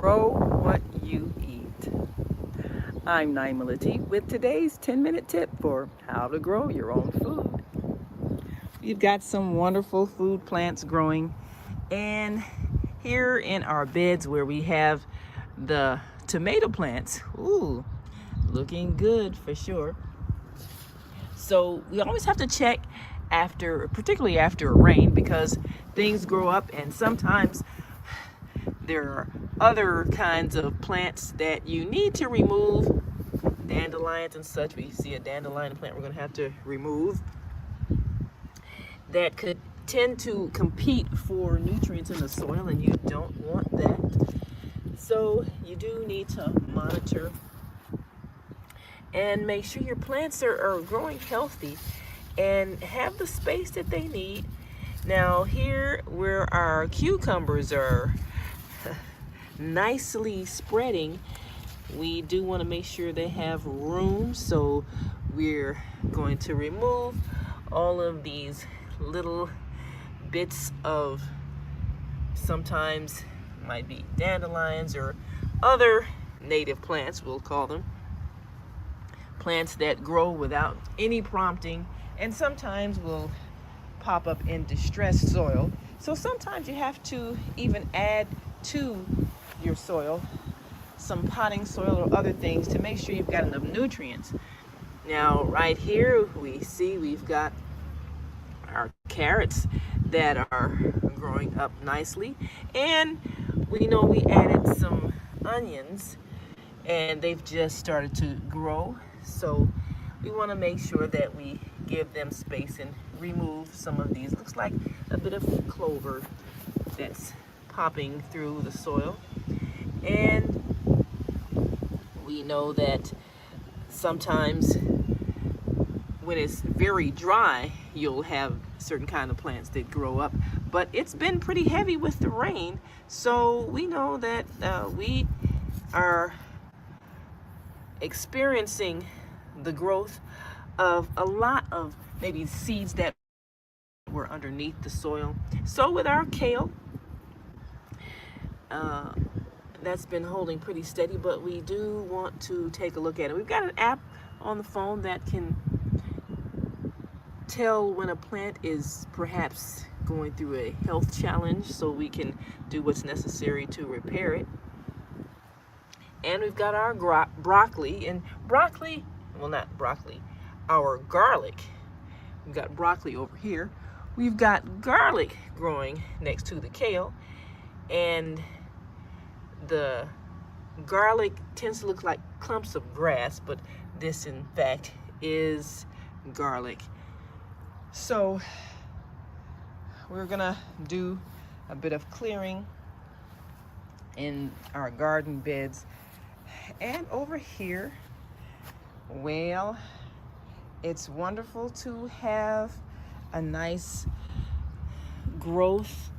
Grow what you eat. I'm Naima Latif with today's 10-minute tip for how to grow your own food. We've got some wonderful food plants growing, and here in our beds where we have the tomato plants, ooh, looking good for sure. So we always have to check particularly after a rain, because things grow up and sometimes there are other kinds of plants that you need to remove, dandelions and such. We see a dandelion plant we're going to have to remove that could tend to compete for nutrients in the soil, and you don't want that. So you do need to monitor and make sure your plants are growing healthy and have the space that they need. Now here where our cucumbers are nicely spreading, we do want to make sure they have room, so we're going to remove all of these little bits of, sometimes might be dandelions or other native plants, we'll call them, plants that grow without any prompting and sometimes will pop up in distressed soil. So sometimes you have to even add to your soil some potting soil or other things to make sure you've got enough nutrients. Now right here we see we've got our carrots that are growing up nicely, and we know we added some onions and they've just started to grow, so we want to make sure that we give them space and remove some of these. Looks like a bit of clover that's popping through the soil. And we know that sometimes when it's very dry, you'll have certain kind of plants that grow up, but it's been pretty heavy with the rain, so we know that we are experiencing the growth of a lot of maybe seeds that were underneath the soil. So with our kale, that's been holding pretty steady, but we do want to take a look at it. We've got an app on the phone that can tell when a plant is perhaps going through a health challenge, so we can do what's necessary to repair it. And we've got our broccoli, and our garlic. We've got broccoli over here. We've got garlic growing next to the kale, and the garlic tends to look like clumps of grass, but this in fact is garlic. So we're gonna do a bit of clearing in our garden beds. And over here, well, it's wonderful to have a nice growth